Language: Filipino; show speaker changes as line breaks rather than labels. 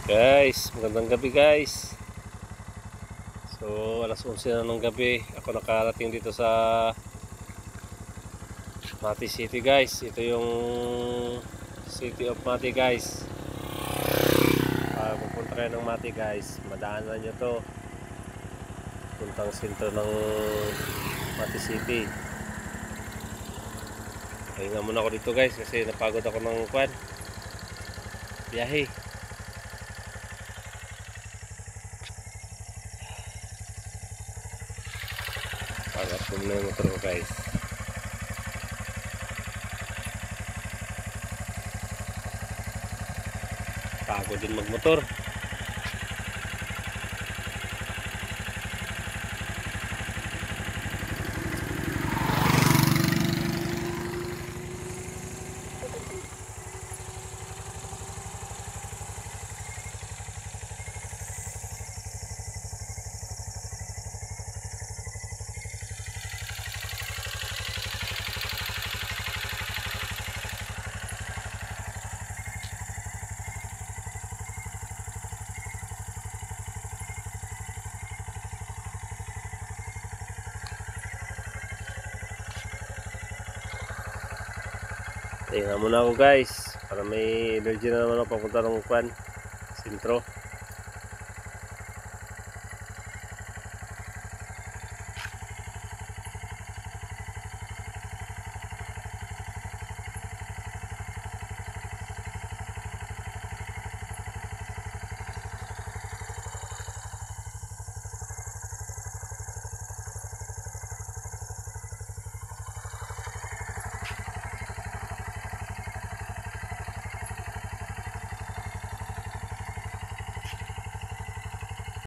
Guys, magandang gabi guys. So, alas 11 na ng gabi. Ako nakarating dito sa Mati City guys. Ito yung City of Mati guys. Pupunta kayo ng Mati guys. Madaanan nyo to. Puntang sentro ng Mati City. Pahinga muna ako dito guys kasi napagod ako ng biyahe. Pagat ko muna yung motor ko guys. Pagod din magmotor. Tingnan muna ako guys para may energy na naman ako papunta ng sentro.